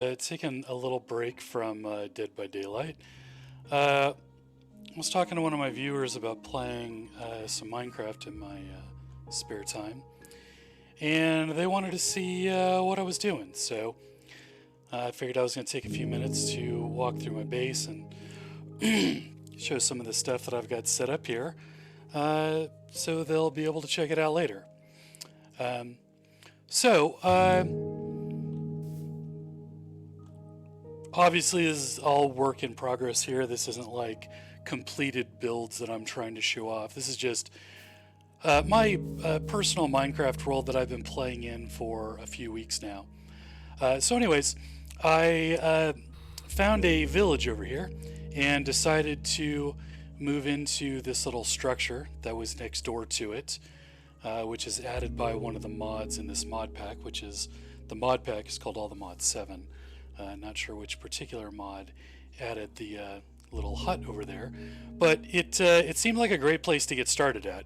Taking a little break from Dead by Daylight. I was talking to one of my viewers about playing some Minecraft in my spare time, and they wanted to see what I was doing, so I figured I was going to take a few minutes to walk through my base and show some of the stuff that I've got set up here, so they'll be able to check it out later. Obviously, this is all work in progress here. This isn't like completed builds that I'm trying to show off. This is just my personal Minecraft world that I've been playing in for a few weeks now. So anyways, I found a village over here and decided to move into this little structure that was next door to it, which is added by one of the mods in this mod pack, which is, the mod pack is called ATM7. Not sure which particular mod added the little hut over there, but it seemed like a great place to get started at.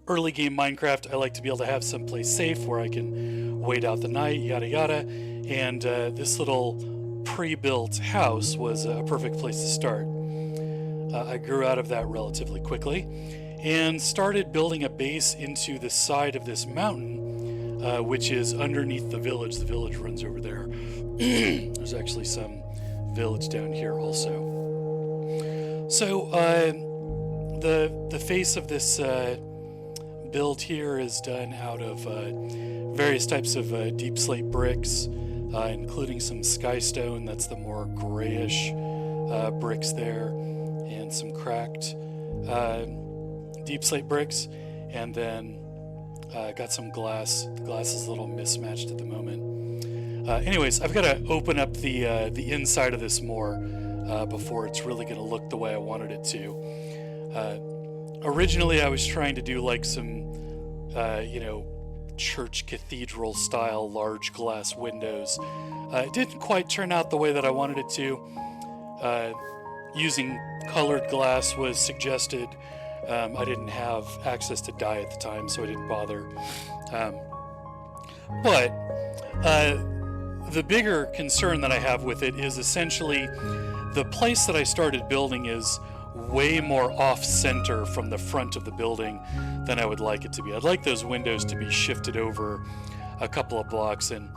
Early game Minecraft, I like to be able to have some place safe where I can wait out the night, yada yada, and this little pre-built house was a perfect place to start. I grew out of that relatively quickly and started building a base into the side of this mountain, which is underneath the village. The village runs over there. There's actually some village down here also. So the face of this build here is done out of various types of deep slate bricks, including some skystone. That's the more grayish bricks there, and some cracked deep slate bricks, and then got some glass. The glass is a little mismatched at the moment. Anyways, I've got to open up the inside of this more before it's really going to look the way I wanted it to. Originally, I was trying to do like some, church cathedral style large glass windows. It didn't quite turn out the way that I wanted it to. Using colored glass was suggested. I didn't have access to dye at the time, so I didn't bother. But the bigger concern that I have with it is essentially the place that I started building is way more off-center from the front of the building than I would like it to be. I'd like those windows to be shifted over a couple of blocks, and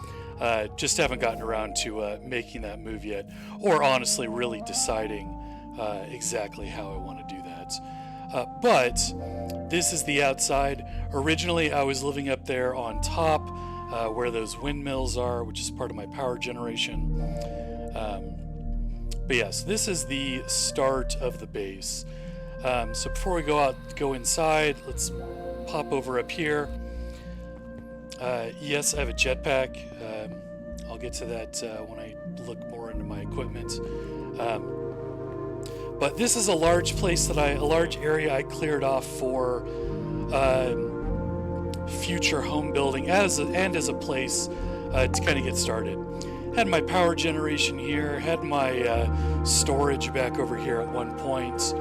just haven't gotten around to making that move yet, or honestly really deciding exactly how I want to do that. But this is the outside. Originally, I was living up there on top where those windmills are, which is part of my power generation. But yes, this is the start of the base. So before we go inside, let's pop over up here. Yes, I have a jetpack. I'll get to that when I look more into my equipment. But this is a large place a large area I cleared off for future home building and as a place to kind of get started. Had my power generation here, had my storage back over here at one point.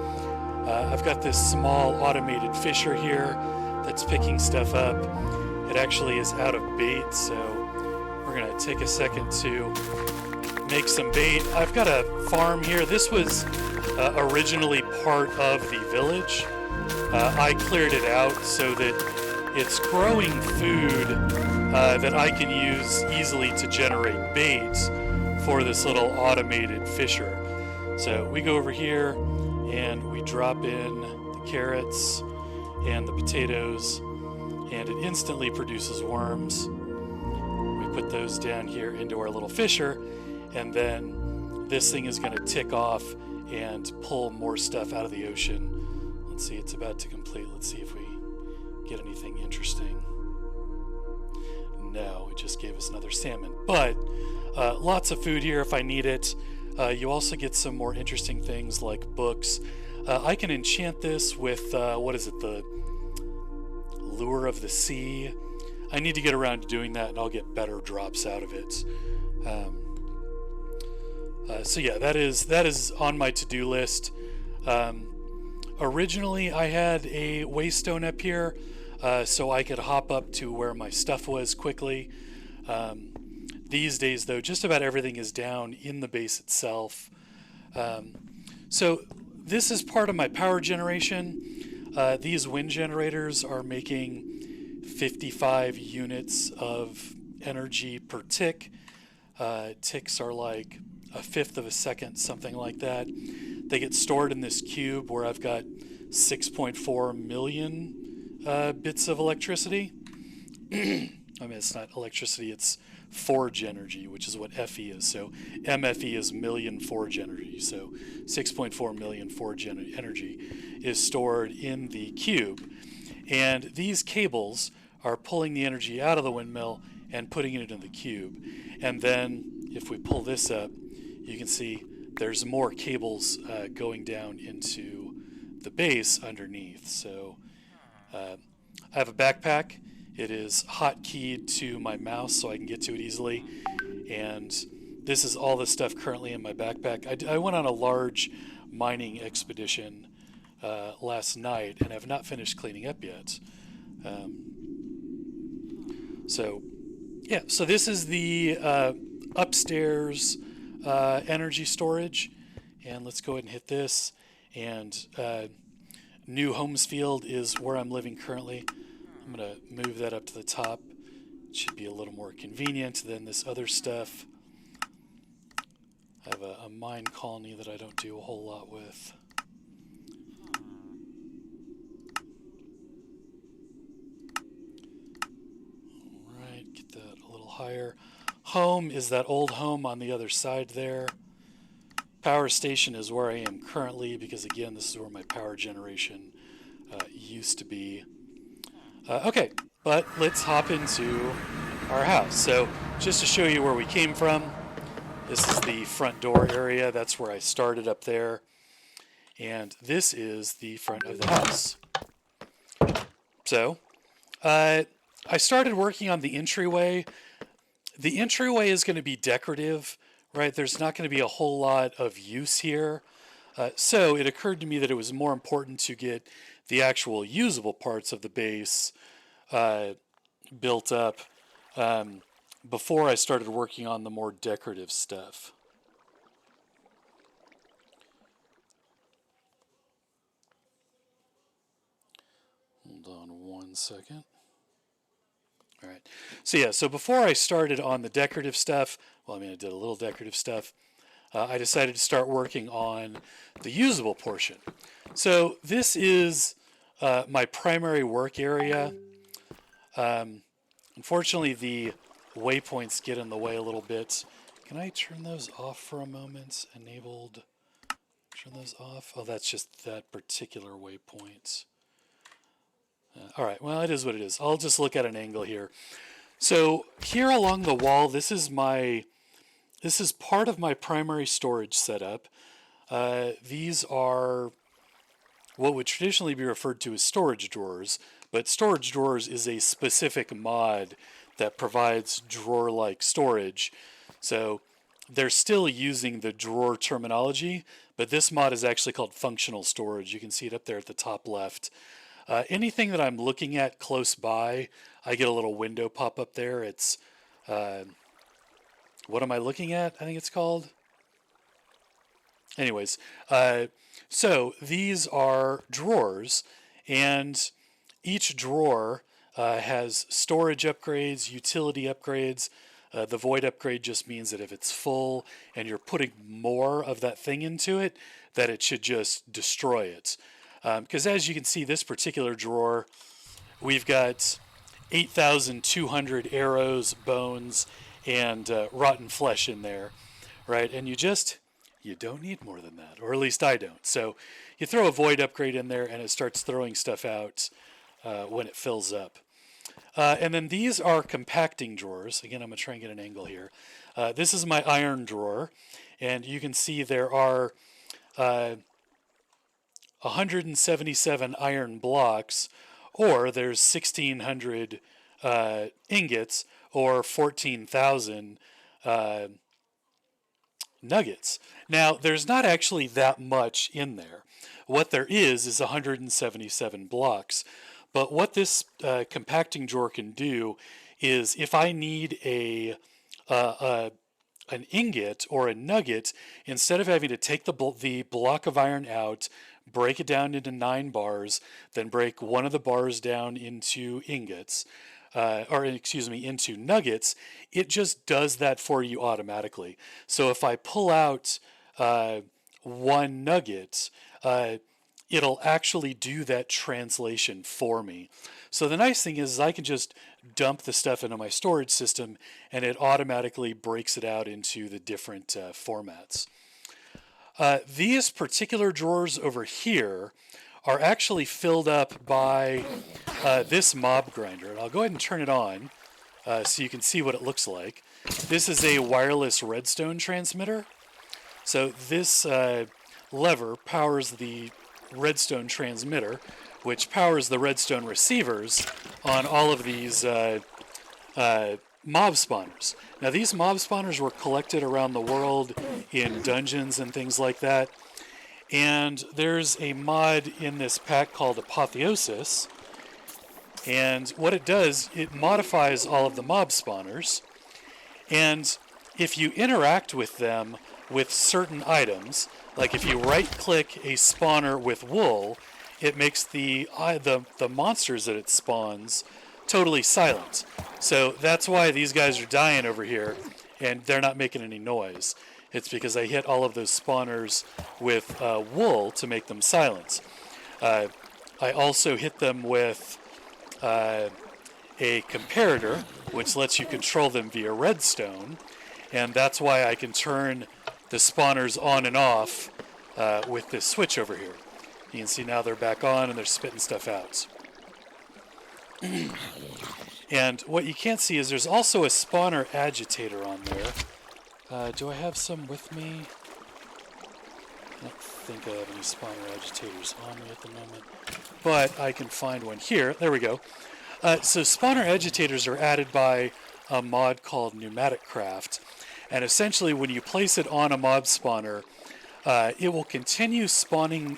I've got this small automated fisher here that's picking stuff up. It actually is out of bait, so we're gonna take a second to make some bait. I've got a farm here. This was originally part of the village. I cleared it out so that it's growing food that I can use easily to generate bait for this little automated fisher. So we go over here and we drop in the carrots and the potatoes, and it instantly produces worms. We put those down here into our little fisher, and then this thing is going to tick off and pull more stuff out of the ocean. Let's see, it's about to complete. Let's see if we get anything interesting. No, it just gave us another salmon. But lots of food here if I need it. You also get some more interesting things like books. I can enchant this with, what is it, the Lure of the Sea. I need to get around to doing that, and I'll get better drops out of it. So yeah, that is on my to-do list. Originally, I had a waystone up here so I could hop up to where my stuff was quickly. These days, though, just about everything is down in the base itself. So this is part of my power generation. These wind generators are making 55 units of energy per tick. Ticks are like a fifth of a second, something like that. They get stored in this cube where I've got 6.4 million bits of electricity. I mean, it's not electricity, it's forge energy, which is what FE is. So MFE is million forge energy. So 6.4 million forge energy is stored in the cube. And these cables are pulling the energy out of the windmill and putting it in the cube. And then if we pull this up, you can see there's more cables going down into the base underneath. So I have a backpack. It is hotkeyed to my mouse so I can get to it easily. And this is all the stuff currently in my backpack. I went on a large mining expedition last night and have not finished cleaning up yet. So this is the upstairs energy storage. And let's go ahead and hit this. And New Homesfield is where I'm living currently. I'm going to move that up to the top. It should be a little more convenient than this other stuff. I have a mine colony that I don't do a whole lot with. Alright, get that a little higher. Home is that old home on the other side there. Power station is where I am currently because, again, this is where my power generation used to be. Okay, but let's hop into our house. So just to show you where we came from, this is the front door area. That's where I started up there. And this is the front of the house. So I started working on the entryway. The entryway is going to be decorative, right? There's not going to be a whole lot of use here. So it occurred to me that it was more important to get the actual usable parts of the base built up before I started working on the more decorative stuff. Hold on one second. All right. So before I started on the decorative stuff, well, I mean, I did a little decorative stuff. I decided to start working on the usable portion. So this is my primary work area. Unfortunately, the waypoints get in the way a little bit. Can I turn those off for a moment? Enabled. Turn those off. Oh, that's just that particular waypoint. All right, well, it is what it is. I'll just look at an angle here. So here along the wall, this is part of my primary storage setup. These are what would traditionally be referred to as storage drawers, but storage drawers is a specific mod that provides drawer-like storage. So they're still using the drawer terminology, but this mod is actually called functional storage. You can see it up there at the top left. Anything that I'm looking at close by, I get a little window pop up there. It's, what am I looking at? I think it's called. Anyways, so these are drawers, and each drawer has storage upgrades, utility upgrades. The void upgrade just means that if it's full and you're putting more of that thing into it, that it should just destroy it. Because as you can see, this particular drawer, we've got 8,200 arrows, bones, and rotten flesh in there, right? And you don't need more than that, or at least I don't. So you throw a void upgrade in there, and it starts throwing stuff out when it fills up. And then these are compacting drawers. Again, I'm going to try and get an angle here. This is my iron drawer, and you can see there are 177 iron blocks, or there's 1,600 ingots, or 14,000 nuggets. Now, there's not actually that much in there. What there is 177 blocks. But what this compacting drawer can do is if I need an ingot or a nugget, instead of having to take the block of iron out, break it down into 9 bars, then break one of the bars down into ingots, into nuggets, it just does that for you automatically. So if I pull out one nugget, it'll actually do that translation for me. So the nice thing is I can just dump the stuff into my storage system and it automatically breaks it out into the different formats. These particular drawers over here are actually filled up by this mob grinder. And I'll go ahead and turn it on so you can see what it looks like. This is a wireless redstone transmitter. So this lever powers the redstone transmitter, which powers the redstone receivers on all of these mob spawners. Now these mob spawners were collected around the world in dungeons and things like that. And there's a mod in this pack called Apotheosis. And what it does, it modifies all of the mob spawners. And if you interact with them with certain items, like if you right-click a spawner with wool, it makes the monsters that it spawns totally silent. So that's why these guys are dying over here, and they're not making any noise. It's because I hit all of those spawners with wool to make them silent. I also hit them with a comparator, which lets you control them via redstone, and that's why I can turn the spawners on and off with this switch over here. You can see now they're back on and they're spitting stuff out. And what you can't see is there's also a spawner agitator on there. Do I have some with me? I don't think I have any spawner agitators on me at the moment, but I can find one here. There we go. So spawner agitators are added by a mod called Pneumatic Craft, and essentially when you place it on a mob spawner, it will continue spawning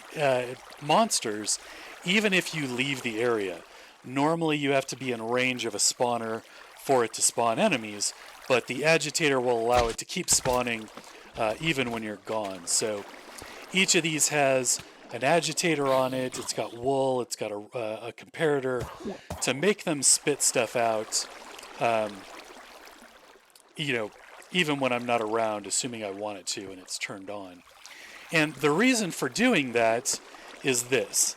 monsters even if you leave the area. Normally you have to be in range of a spawner for it to spawn enemies, but the agitator will allow it to keep spawning even when you're gone. So each of these has an agitator on it, it's got wool, it's got a comparator to make them spit stuff out, even when I'm not around, assuming I want it to and it's turned on. And the reason for doing that is this.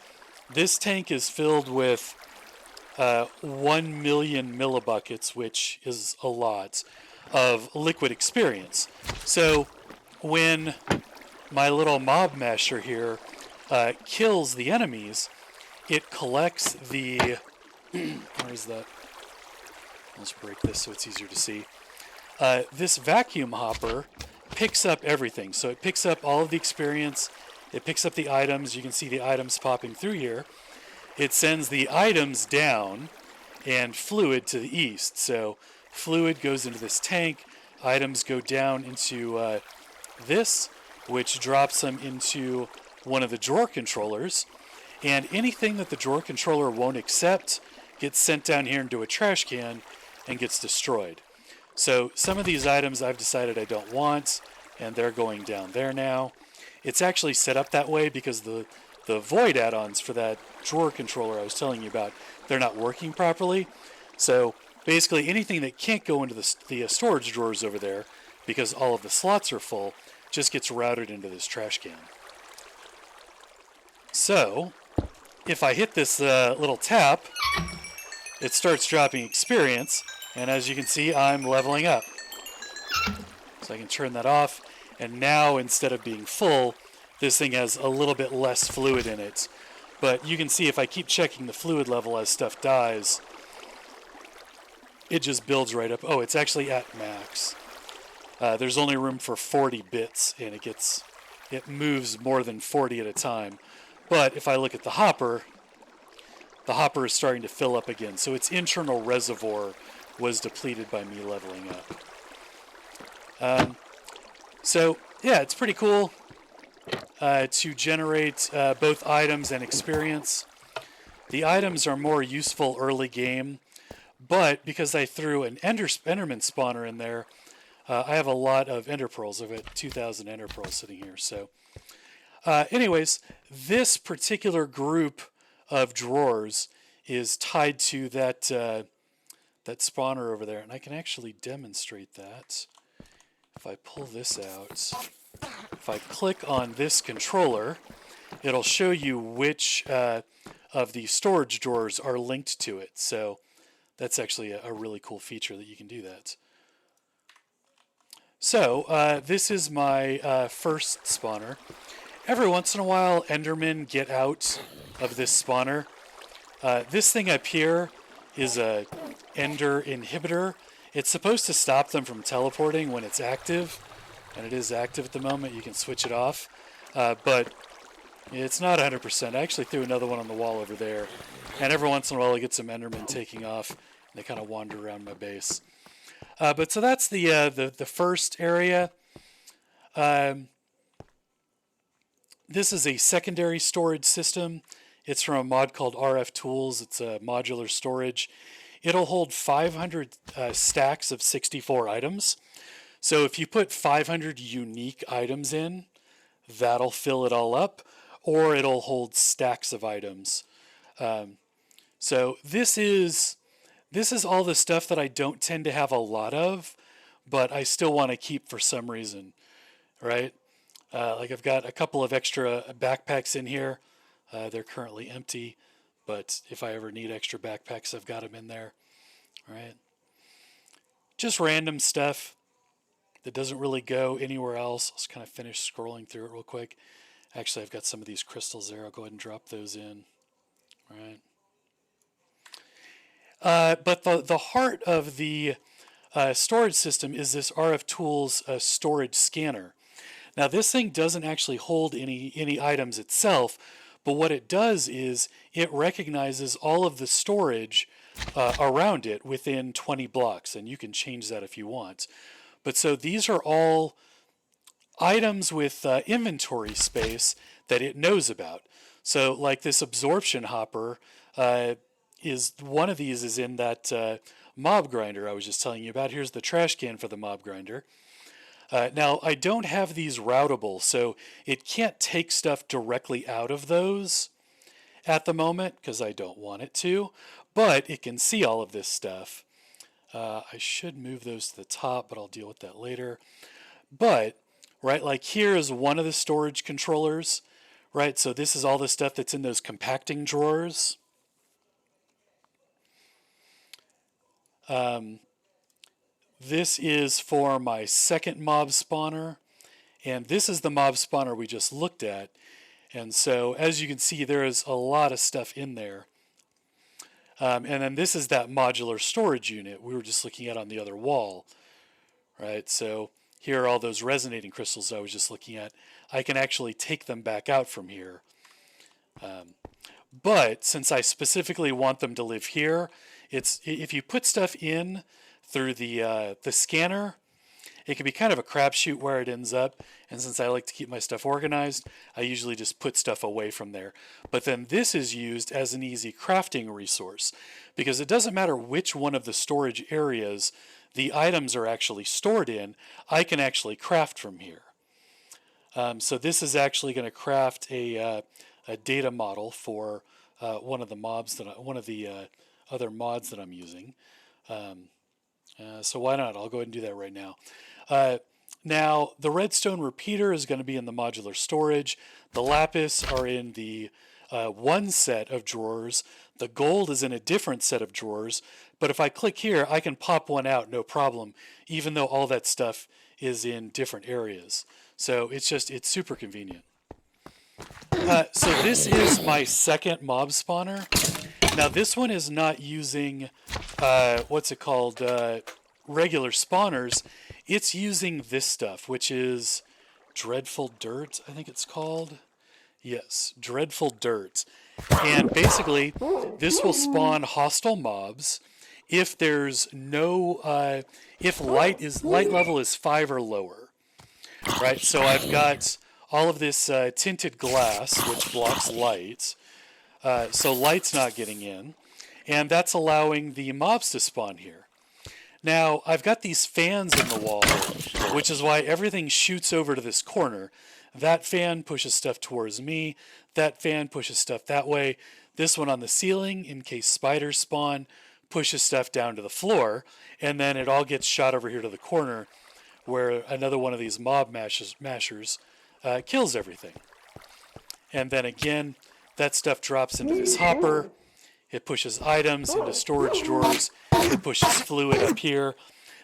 This tank is filled with 1 million millibuckets, which is a lot, of liquid experience. So when my little mob masher here kills the enemies, it collects the... where is that? Let's break this so it's easier to see. This vacuum hopper picks up everything. So it picks up all of the experience, it picks up the items, you can see the items popping through here. It sends the items down and fluid to the east. So fluid goes into this tank, items go down into this, which drops them into one of the drawer controllers, and anything that the drawer controller won't accept gets sent down here into a trash can and gets destroyed. So some of these items I've decided I don't want, and they're going down there now. It's actually set up that way because the void add-ons for that drawer controller I was telling you about, they're not working properly. So basically anything that can't go into the storage drawers over there because all of the slots are full just gets routed into this trash can. So if I hit this little tap, it starts dropping experience, and as you can see, I'm leveling up. So I can turn that off, and now instead of being full, this thing has a little bit less fluid in it. But you can see if I keep checking the fluid level as stuff dies, it just builds right up. Oh, it's actually at max. There's only room for 40 bits, and it moves more than 40 at a time. But if I look at the hopper is starting to fill up again. So its internal reservoir was depleted by me leveling up. So yeah, it's pretty cool to generate both items and experience. The items are more useful early game, But because I threw an Enderman spawner in there, I have a lot of Ender Pearls. I've got 2,000 Ender Pearls sitting here. So, anyways, this particular group of drawers is tied to that that spawner over there, and I can actually demonstrate that. If I pull this out, if I click on this controller, it'll show you which of the storage drawers are linked to it. So that's actually a really cool feature that you can do that. So this is my first spawner. Every once in a while, Endermen get out of this spawner. This thing up here is a Ender inhibitor. It's supposed to stop them from teleporting when it's active, and it is active at the moment. You can switch it off, but it's not 100%. I actually threw another one on the wall over there, and every once in a while I get some Endermen taking off, and they kind of wander around my base. But so that's the first area. This is a secondary storage system. It's from a mod called RF Tools. It's a modular storage. It'll hold 500 stacks of 64 items. So if you put 500 unique items in, that'll fill it all up, or it'll hold stacks of items. So this is all the stuff that I don't tend to have a lot of, but I still want to keep for some reason, right? Like I've got a couple of extra backpacks in here. They're currently empty, but if I ever need extra backpacks, I've got them in there, right? Just random stuff that doesn't really go anywhere else. I'll just kind of finish scrolling through it real quick. Actually, I've got some of these crystals there. I'll go ahead and drop those in, right? But the heart of the storage system is this RF Tools storage scanner. Now, this thing doesn't actually hold any items itself, but what it does is it recognizes all of the storage around it within 20 blocks, and you can change that if you want. But so these are all items with inventory space that it knows about. So like this absorption hopper is one of these is in that mob grinder I was just telling you about. Here's the trash can for the mob grinder. Now, I don't have these routable, so it can't take stuff directly out of those at the moment because I don't want it to, but it can see all of this stuff. I should move those to the top, but I'll deal with that later. But, right, like here is one of the storage controllers, right? So this is all the stuff that's in those compacting drawers. This is for my second mob spawner, and this is the mob spawner we just looked at. And so, as you can see, there is a lot of stuff in there. And then this is that modular storage unit we were just looking at on the other wall, right? So here are all those resonating crystals I was just looking at. I can actually take them back out from here. But since I specifically want them to live here, if you put stuff in through the scanner, it can be kind of a crapshoot where it ends up. And since I like to keep my stuff organized, I usually just put stuff away from there. But then this is used as an easy crafting resource because it doesn't matter which one of the storage areas the items are actually stored in, I can actually craft from here. So this is actually going to craft a data model for one of the other mods that I'm using. So why not? I'll go ahead and do that right now. Now, the redstone repeater is going to be in the modular storage. The lapis are in the one set of drawers. The gold is in a different set of drawers. But if I click here, I can pop one out, no problem, even though all that stuff is in different areas. So it's super convenient. So this is my second mob spawner. Now this one is not using, regular spawners. It's using this stuff, which is Dreadful Dirt, I think it's called. Yes, Dreadful Dirt. And basically, this will spawn hostile mobs if there's no, if light level is 5 or lower. Right, so I've got all of this tinted glass, which blocks light. So light's not getting in. and that's allowing the mobs to spawn here. Now, I've got these fans in the wall, which is why everything shoots over to this corner. That fan pushes stuff towards me. That fan pushes stuff that way. This one on the ceiling, in case spiders spawn, pushes stuff down to the floor. And then it all gets shot over here to the corner, where another one of these mob mashers kills everything. And then again, that stuff drops into this hopper. It pushes items into storage drawers. It pushes fluid up here.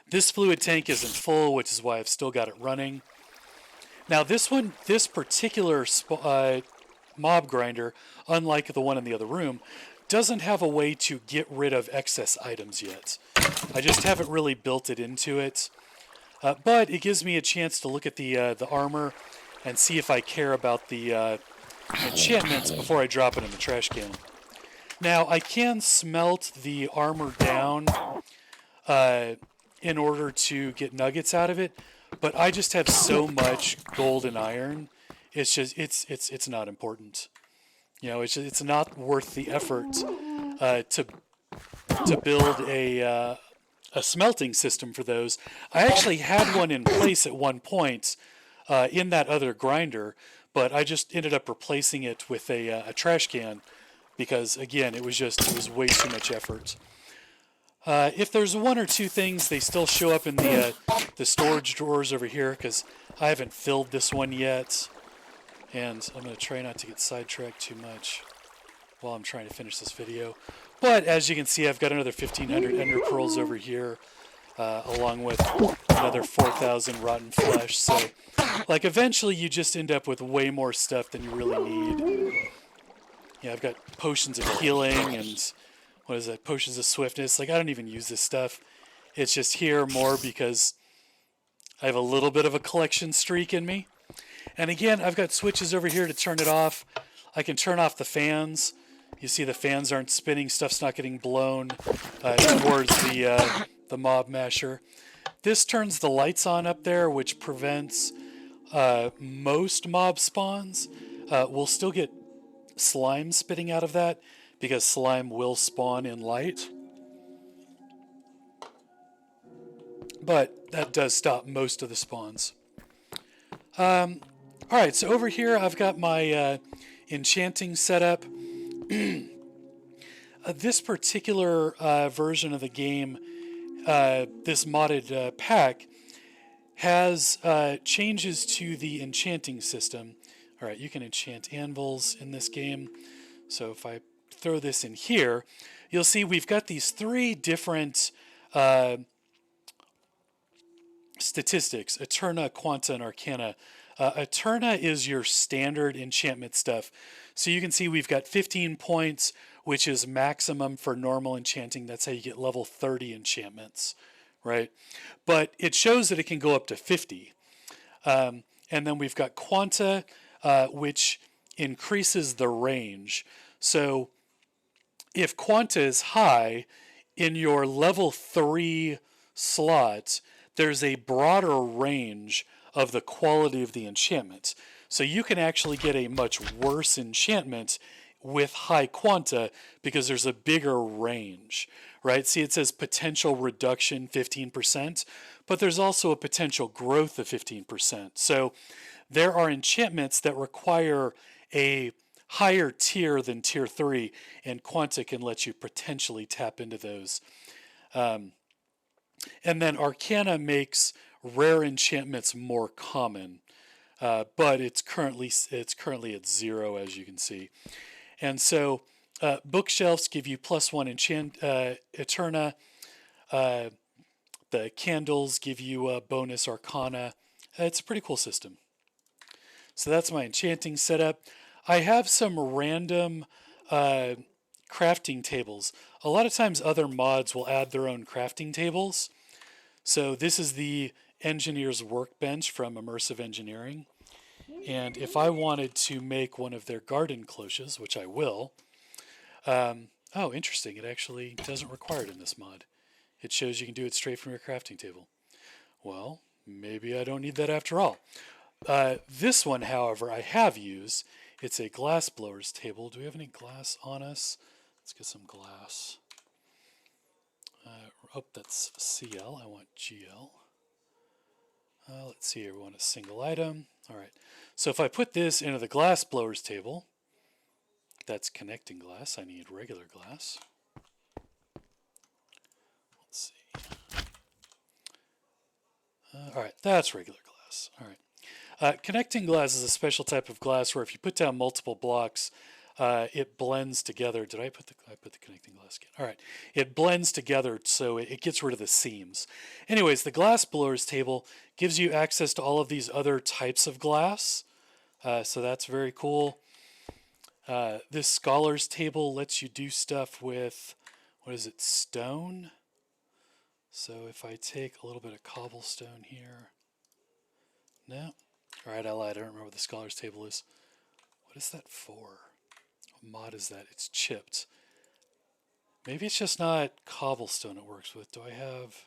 This fluid tank isn't full, which is why I've still got it running. Now this particular mob grinder, unlike the one in the other room, doesn't have a way to get rid of excess items yet. I just haven't really built it into it. But it gives me a chance to look at the armor and see if I care about the enchantments before I drop it in the trash can. Now, I can smelt the armor down in order to get nuggets out of it, but I just have so much gold and iron. It's just it's not important. You know, it's not worth the effort to build a smelting system for those. I actually had one in place at one point in that other grinder, but I just ended up replacing it with a trash can because, again, it was way too much effort. If there's one or two things, they still show up in the storage drawers over here because I haven't filled this one yet. And I'm going to try not to get sidetracked too much while I'm trying to finish this video. But as you can see, I've got another 1,500 ender pearls over here, along with another 4,000 rotten flesh. So, like, eventually you just end up with way more stuff than you really need. Yeah, I've got potions of healing and, what is that, potions of swiftness. Like, I don't even use this stuff. It's just here more because I have a little bit of a collection streak in me. And again, I've got switches over here to turn it off. I can turn off the fans. You see the fans aren't spinning, stuff's not getting blown towards the mob masher. This turns the lights on up there, which prevents most mob spawns. We'll still get slime spitting out of that, because slime will spawn in light. But that does stop most of the spawns. Alright, so over here I've got my Enchanting Setup. This particular version of the game, this modded pack, has changes to the enchanting system. Alright, you can enchant anvils in this game. So if I throw this in here, you'll see we've got these three different statistics: Eterna, Quanta, and Arcana. Eterna is your standard enchantment stuff. So you can see we've got 15 points, which is maximum for normal enchanting. That's how you get level 30 enchantments, right? But it shows that it can go up to 50. And then we've got Quanta, which increases the range. So if Quanta is high, in your level 3 slot, there's a broader range of the quality of the enchantment. So you can actually get a much worse enchantment with high Quanta because there's a bigger range, right? See, it says potential reduction 15%, but there's also a potential growth of 15%. So there are enchantments that require a higher tier than tier 3, and Quanta can let you potentially tap into those. And then Arcana makes rare enchantments more common, but it's currently at 0, as you can see. And so bookshelves give you +1 Eterna. The candles give you a bonus Arcana. It's a pretty cool system. So that's my enchanting setup. I have some random crafting tables. A lot of times other mods will add their own crafting tables. So this is the Engineer's Workbench from Immersive Engineering. And if I wanted to make one of their garden cloches, which I will, oh, interesting, it actually doesn't require it in this mod. It shows you can do it straight from your crafting table. Well, maybe I don't need that after all. This one, however, I have used. It's a glass blower's table. Do we have any glass on us? Let's get some glass. Oh, that's CL. I want GL. Let's see here. We want a single item. All right. So if I put this into the glass blowers table, that's connecting glass. I need regular glass. Let's see. All right, that's regular glass. All right. Connecting glass is a special type of glass where if you put down multiple blocks, it blends together. I put the connecting glass again? All right. It blends together so it gets rid of the seams. Anyways, the glass blowers table gives you access to all of these other types of glass. So that's very cool. This scholars table lets you do stuff with, what is it, stone? So if I take a little bit of cobblestone here. No. All right, I lied. I don't remember what the scholars table is. What is that for? What mod is that? It's chipped. Maybe it's just not cobblestone it works with. Do I have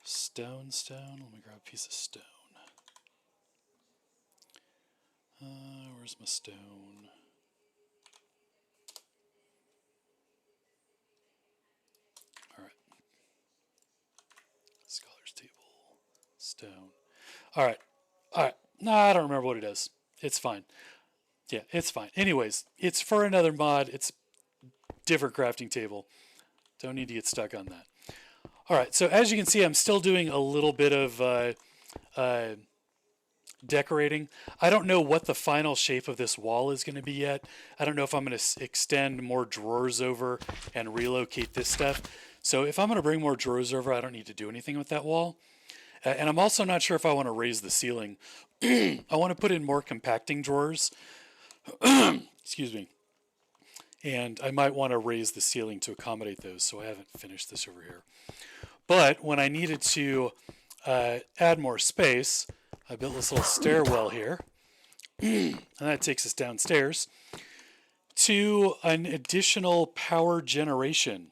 stone? Let me grab a piece of stone. Where's my stone? All right. Scholars table. Stone. All right. All right. No, I don't remember what it is. It's fine. Yeah, it's fine. Anyways, it's for another mod. It's different crafting table. Don't need to get stuck on that. All right, so as you can see, I'm still doing a little bit of decorating. I don't know what the final shape of this wall is going to be yet. I don't know if I'm going to extend more drawers over and relocate this stuff. So if I'm going to bring more drawers over, I don't need to do anything with that wall. And I'm also not sure if I want to raise the ceiling. I want to put in more compacting drawers. Excuse me. And I might want to raise the ceiling to accommodate those, so I haven't finished this over here. But when I needed to add more space, I built this little stairwell here, and that takes us downstairs to an additional power generation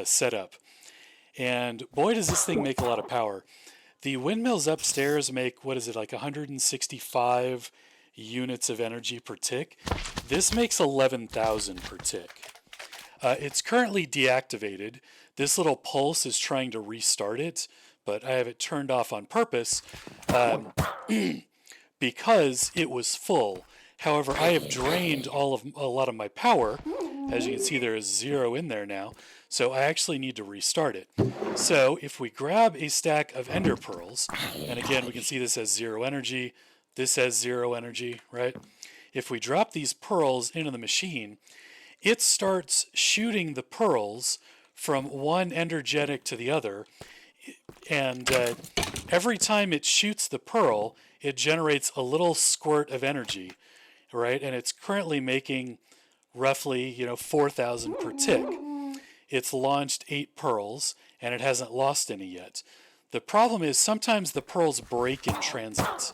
setup. And boy, does this thing make a lot of power. The windmills upstairs make, what is it, like 165 units of energy per tick. This makes 11,000 per tick. It's currently deactivated. This little pulse is trying to restart it, but I have it turned off on purpose because it was full. However, I have drained a lot of my power. As you can see, there is 0 in there now. So I actually need to restart it. So if we grab a stack of ender pearls, and again, we can see this has 0 energy. This has 0 energy, right? If we drop these pearls into the machine, it starts shooting the pearls from one energetic to the other. And every time it shoots the pearl, it generates a little squirt of energy, right? And it's currently making roughly, 4,000 per tick. It's launched 8 pearls, and it hasn't lost any yet. The problem is sometimes the pearls break in transit.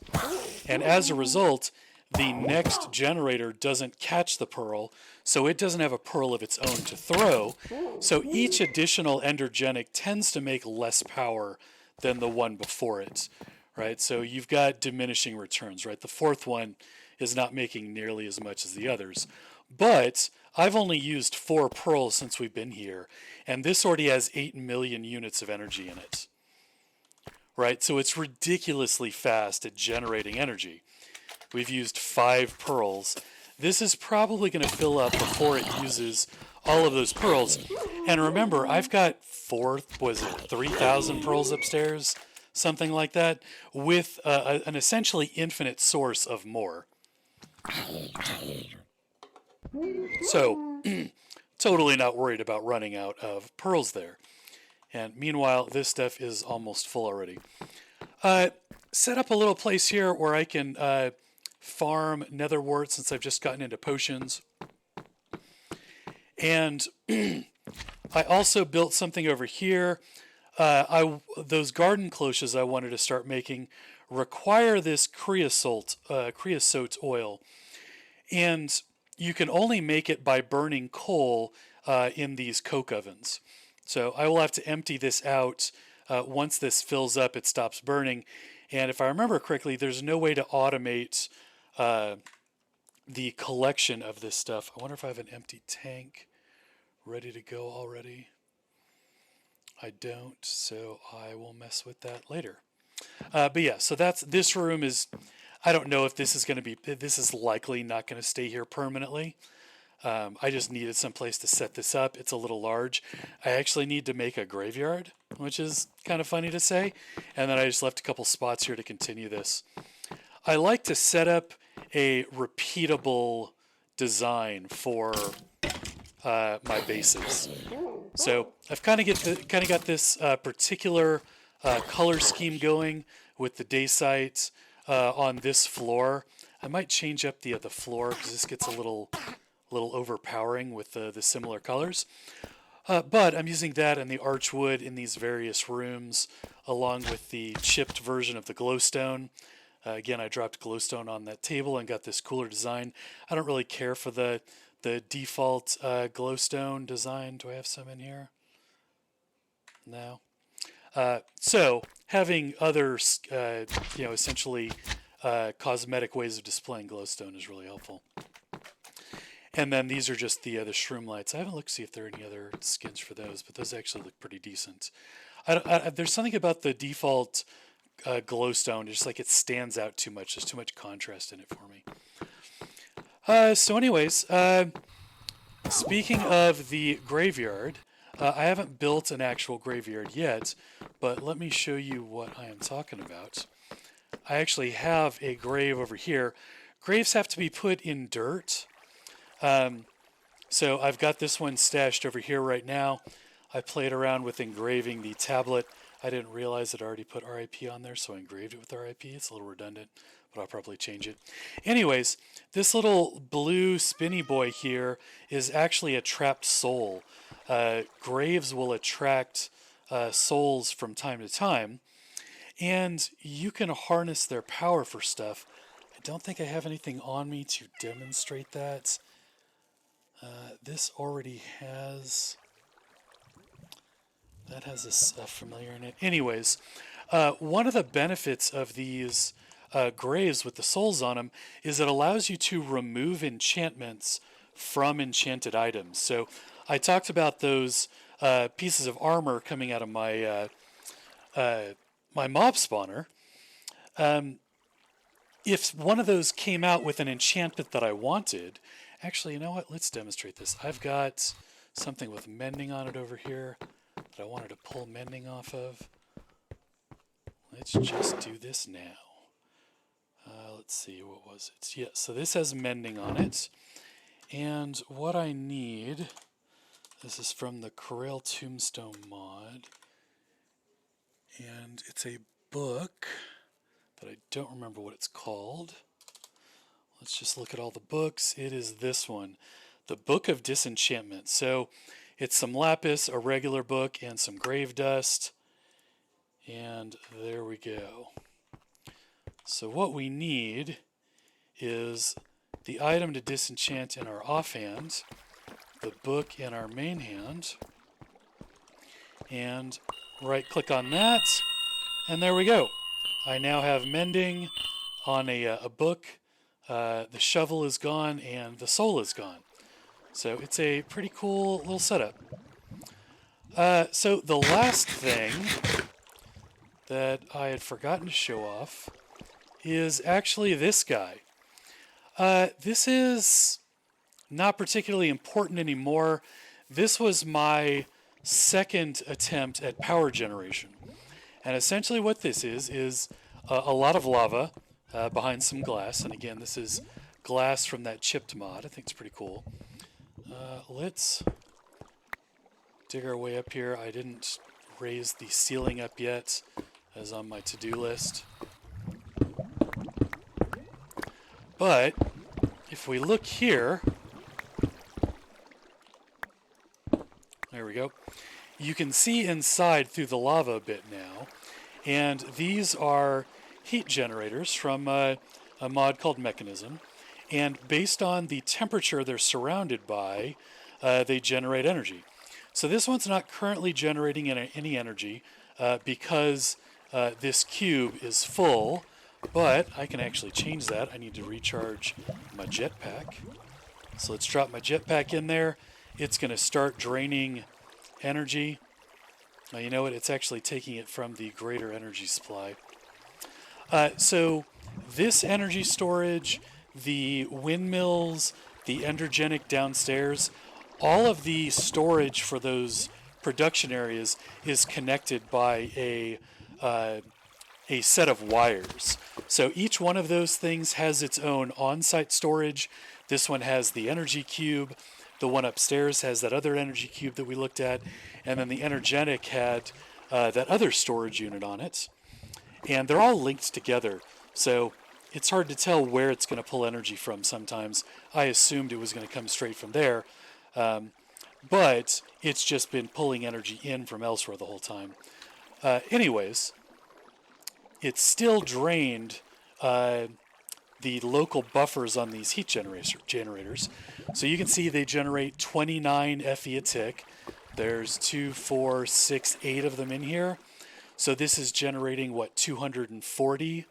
And as a result, the next generator doesn't catch the pearl, so it doesn't have a pearl of its own to throw. So each additional energetic tends to make less power than the one before it, right? So you've got diminishing returns, right? The fourth one is not making nearly as much as the others. But I've only used 4 pearls since we've been here, and this already has 8 million units of energy in it, right? So it's ridiculously fast at generating energy. We've used 5 pearls. This is probably going to fill up before it uses all of those pearls. And remember, I've got 3,000 pearls upstairs, something like that, with an essentially infinite source of more. So, totally not worried about running out of pearls there. And meanwhile, this stuff is almost full already. Set up a little place here where I can farm nether wart since I've just gotten into potions. And I also built something over here. Those garden cloches I wanted to start making require this creosote oil. And you can only make it by burning coal in these coke ovens. So I will have to empty this out. Once this fills up, it stops burning. And if I remember correctly, there's no way to automate the collection of this stuff. I wonder if I have an empty tank ready to go already. I don't, so I will mess with that later. But yeah, so this room is, I don't know if this is going to be, this is likely not going to stay here permanently. I just needed some place to set this up. It's a little large. I actually need to make a graveyard, which is kind of funny to say. And then I just left a couple spots here to continue this. I like to set up a repeatable design for my bases. So I've kind of got this particular color scheme going with the day sight on this floor. I might change up the floor because this gets a little overpowering with the similar colors. But I'm using that and the archwood in these various rooms, along with the chipped version of the glowstone. Again, I dropped glowstone on that table and got this cooler design. I don't really care for the default glowstone design. Do I have some in here? No. So having other, essentially cosmetic ways of displaying glowstone is really helpful. And then these are just the shroom lights. I haven't looked to see if there are any other skins for those, but those actually look pretty decent. There's something about the default glowstone, just like it stands out too much. There's too much contrast in it for me. So anyways, speaking of the graveyard, I haven't built an actual graveyard yet, but let me show you what I am talking about. I actually have a grave over here. Graves have to be put in dirt. So I've got this one stashed over here right now. I played around with engraving the tablet. I didn't realize it already put RIP on there, so I engraved it with RIP. It's a little redundant, but I'll probably change it. Anyways, this little blue spinny boy here is actually a trapped soul. Graves will attract souls from time to time, and you can harness their power for stuff. I don't think I have anything on me to demonstrate that. This already has... That has a familiar in it. Anyways, one of the benefits of these graves with the souls on them is it allows you to remove enchantments from enchanted items. So I talked about those pieces of armor coming out of my my mob spawner. If one of those came out with an enchantment that I wanted, actually, you know what? Let's demonstrate this. I've got something with mending on it over here that I wanted to pull mending off of. Let's just do this now. Let's see, what was it? Yeah, so this has mending on it. And what I need, this is from the Corel Tombstone mod. And it's a book, but I don't remember what it's called. Let's just look at all the books. It is this one, the Book of Disenchantment. So it's some lapis, a regular book, and some grave dust. And there we go. So what we need is the item to disenchant in our offhand, the book in our main hand, and right-click on that, and there we go. I now have mending on a book. The shovel is gone, and the soul is gone. So it's a pretty cool little setup. So the last thing that I had forgotten to show off is actually this guy. This is not particularly important anymore. This was my second attempt at power generation. And essentially what this is a lot of lava behind some glass. And again, this is glass from that chipped mod. I think it's pretty cool. Let's dig our way up here. I didn't raise the ceiling up yet, as on my to-do list. But if we look here, there we go. You can see inside through the lava a bit now. And these are heat generators from a mod called Mechanism. And based on the temperature they're surrounded by, they generate energy. So this one's not currently generating any energy because this cube is full. But I can actually change that. I need to recharge my jetpack. So let's drop my jetpack in there. It's going to start draining energy. Well, you know what? It's actually taking it from the greater energy supply. So this energy storage, the windmills, the energetic downstairs, all of the storage for those production areas is connected by a set of wires. So each one of those things has its own on-site storage. This one has the energy cube. The one upstairs has that other energy cube that we looked at. And then the energetic had that other storage unit on it. And they're all linked together. So it's hard to tell where it's going to pull energy from sometimes. I assumed it was going to come straight from there. But it's just been pulling energy in from elsewhere the whole time. Anyways, it's still drained the local buffers on these heat generators. So you can see they generate 29 FE a tick. There's 2, 4, 6, 8 of them in here. So this is generating, what, 240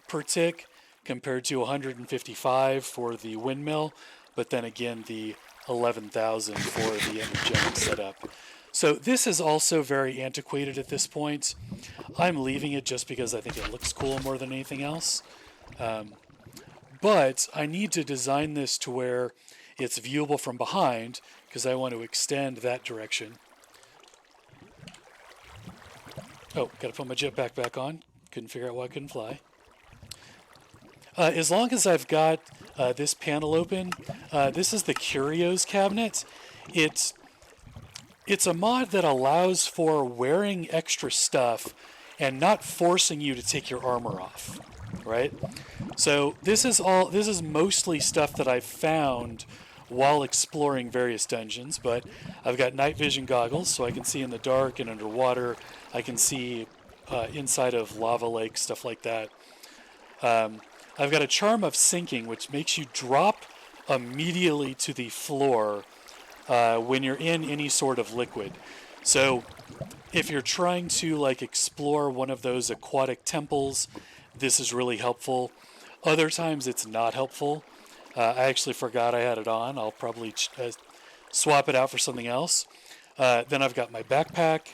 per tick compared to 155 for the windmill, but then again the 11,000 for the Enchanting Setup. So this is also very antiquated at this point. I'm leaving it just because I think it looks cool more than anything else. But I need to design this to where it's viewable from behind because I want to extend that direction. Oh, got to put my jetpack back on. Couldn't figure out why I couldn't fly. As long as I've got this panel open, this is the Curios cabinet. It's a mod that allows for wearing extra stuff and not forcing you to take your armor off, right? So this is mostly stuff that I've found while exploring various dungeons, but I've got night vision goggles so I can see in the dark and underwater. I can see inside of lava lakes, stuff like that. I've got a charm of sinking, which makes you drop immediately to the floor when you're in any sort of liquid. So if you're trying to like explore one of those aquatic temples, this is really helpful. Other times it's not helpful. I actually forgot I had it on. I'll probably swap it out for something else. Then I've got my backpack,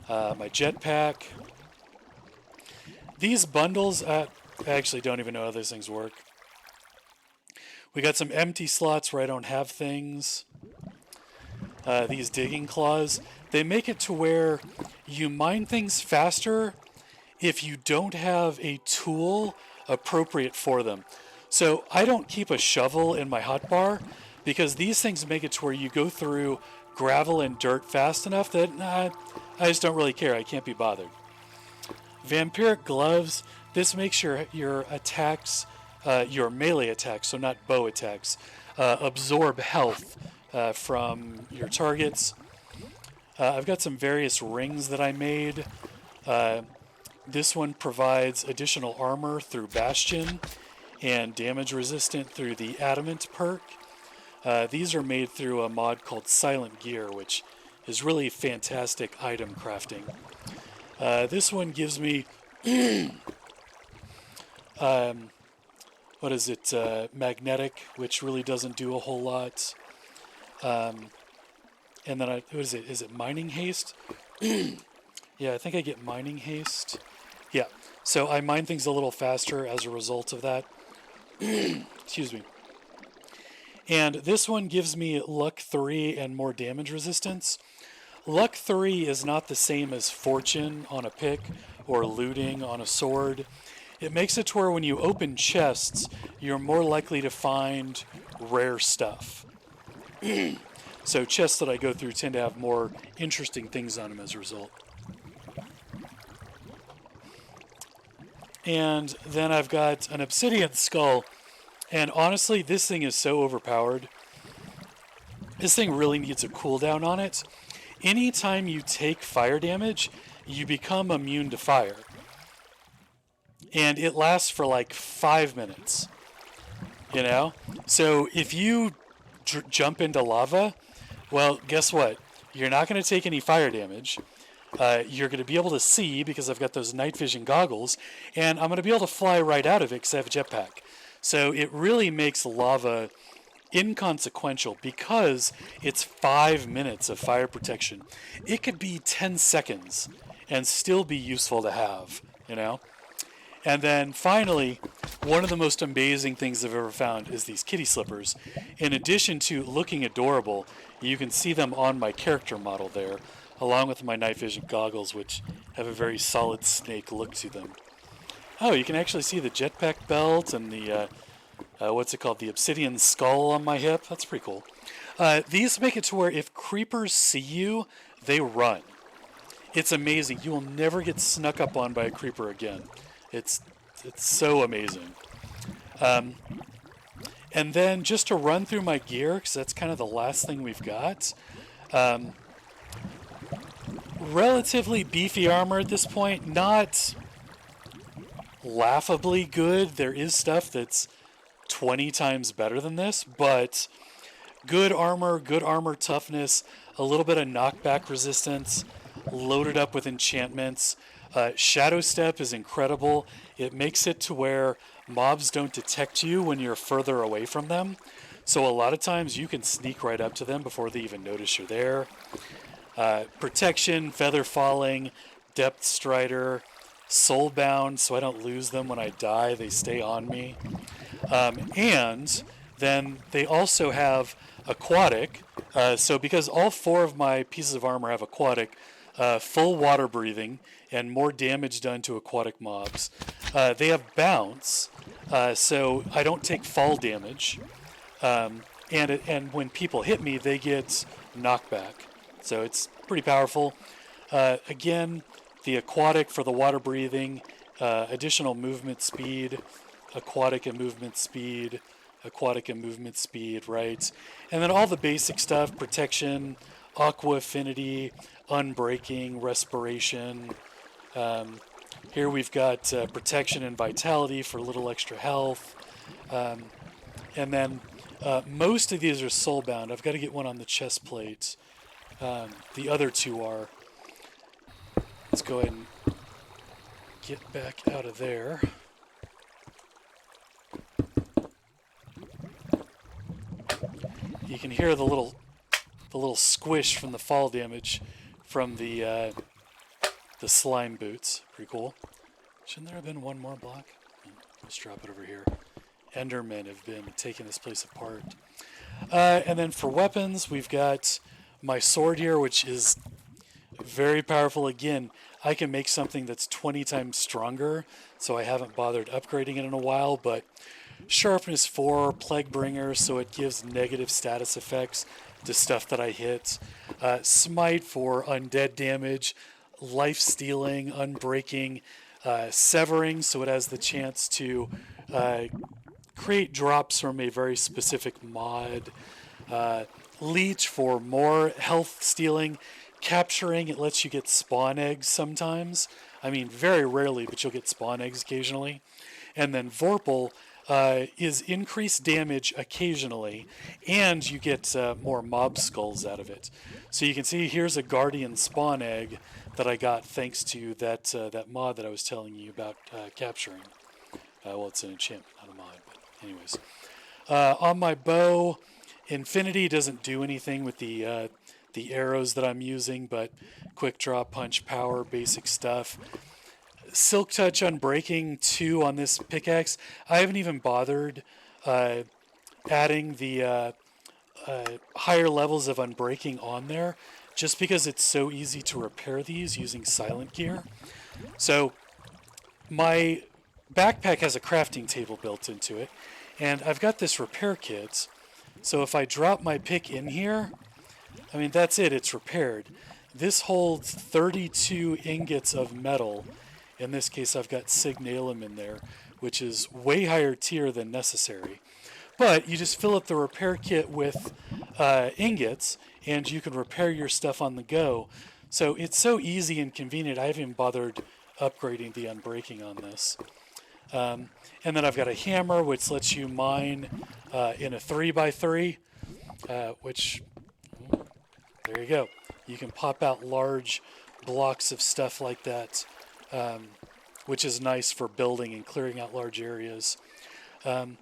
my jetpack. These bundles, I actually don't even know how those things work. We got some empty slots where I don't have things. These digging claws, they make it to where you mine things faster if you don't have a tool appropriate for them. So I don't keep a shovel in my hotbar because these things make it to where you go through gravel and dirt fast enough that I just don't really care. I can't be bothered. Vampiric Gloves, this makes your attacks, your melee attacks, so not bow attacks, absorb health from your targets. I've got some various rings that I made. This one provides additional armor through Bastion and damage resistant through the Adamant perk. These are made through a mod called Silent Gear, which is really fantastic item crafting. This one gives me, what is it, magnetic, which really doesn't do a whole lot. And then, what is it? Is it mining haste? Yeah, I think I get mining haste. Yeah, so I mine things a little faster as a result of that. Excuse me. And this one gives me luck 3 and more damage resistance. Luck 3 is not the same as fortune on a pick or looting on a sword. It makes it to where when you open chests, you're more likely to find rare stuff. So chests that I go through tend to have more interesting things on them as a result. And then I've got an Obsidian Skull. And honestly, this thing is so overpowered. This thing really needs a cooldown on it. Anytime you take fire damage, you become immune to fire. And it lasts for like 5 minutes. You know? So if you jump into lava, well, guess what? You're not going to take any fire damage. You're going to be able to see because I've got those night vision goggles, and I'm going to be able to fly right out of it because I have a jetpack. So it really makes lava inconsequential because it's 5 minutes of fire protection. It could be 10 seconds and still be useful to have, you know? And then finally, one of the most amazing things I've ever found is these kitty slippers. In addition to looking adorable, you can see them on my character model there, along with my night vision goggles, which have a very solid snake look to them. Oh, you can actually see the jetpack belt and the, what's it called, the Obsidian Skull on my hip. That's pretty cool. These make it to where if creepers see you, they run. It's amazing. You will never get snuck up on by a creeper again. It's so amazing. And then just to run through my gear, because that's kind of the last thing we've got. Relatively beefy armor at this point. Not laughably good. There is stuff that's 20 times better than this, but good armor toughness, a little bit of knockback resistance, loaded up with enchantments. Shadow Step is incredible. It makes it to where mobs don't detect you when you're further away from them. So a lot of times you can sneak right up to them before they even notice you're there. Protection, Feather Falling, Depth Strider, Soulbound, so I don't lose them when I die. They stay on me. And then they also have Aquatic. So because all 4 of my pieces of armor have Aquatic, full water breathing, and more damage done to aquatic mobs. They have Bounce, so I don't take fall damage. And when people hit me, they get knockback. So it's pretty powerful. Again, the Aquatic for the water breathing, additional movement speed, Aquatic and movement speed, Aquatic and movement speed, right? And then all the basic stuff, protection, Aqua Affinity, Unbreaking, Respiration. Here we've got protection and vitality for a little extra health. And then most of these are soulbound. I've got to get one on the chest plate. The other 2 are. Let's go ahead and get back out of there. You can hear the little squish from the fall damage from the slime boots. Pretty cool. Shouldn't there have been one more block? Let's drop it over here. Endermen have been taking this place apart. And then for weapons, we've got my sword here, which is very powerful. Again, I can make something that's 20 times stronger, so I haven't bothered upgrading it in a while, but Sharpness 4, Plague Bringer, so it gives negative status effects to stuff that I hit. Smite for undead damage, life stealing, unbreaking, severing, so it has the chance to create drops from a very specific mod. Leech for more health stealing. Capturing, it lets you get spawn eggs sometimes. I mean, very rarely, but you'll get spawn eggs occasionally. And then Vorpal is increased damage occasionally, and you get more mob skulls out of it. So you can see here's a Guardian spawn egg that I got thanks to that mod that I was telling you about capturing. Well, it's an enchantment, not a mod, but anyways. On my bow, Infinity doesn't do anything with the arrows that I'm using, but quick draw, punch, power, basic stuff. Silk Touch Unbreaking 2 on this pickaxe. I haven't even bothered adding the higher levels of Unbreaking on there, just because it's so easy to repair these using silent gear. So my backpack has a crafting table built into it, and I've got this repair kit. So if I drop my pick in here, I mean, that's it, it's repaired. This holds 32 ingots of metal. In this case, I've got Signalum in there, which is way higher tier than necessary. But you just fill up the repair kit with ingots, and you can repair your stuff on the go. So it's so easy and convenient, I haven't even bothered upgrading the Unbreaking on this. And then I've got a hammer, which lets you mine in a 3x3, which... There you go. You can pop out large blocks of stuff like that, which is nice for building and clearing out large areas. And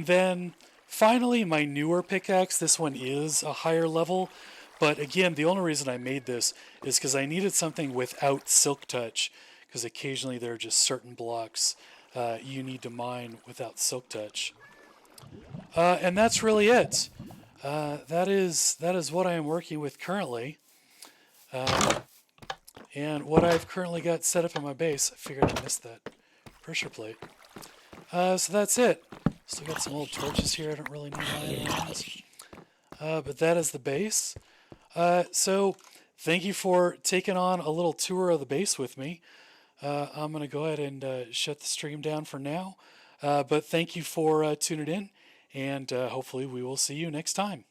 then finally, my newer pickaxe. This one is a higher level. But again, the only reason I made this is because I needed something without silk touch. Because occasionally there are just certain blocks you need to mine without silk touch. And that's really it. That is what I am working with currently. And what I've currently got set up in my base. I figured I missed that pressure plate. So that's it. Still got some old torches here. I don't really need iron ones. But that is the base. So thank you for taking on a little tour of the base with me. I'm going to go ahead and shut the stream down for now. But thank you for tuning in, and hopefully we will see you next time.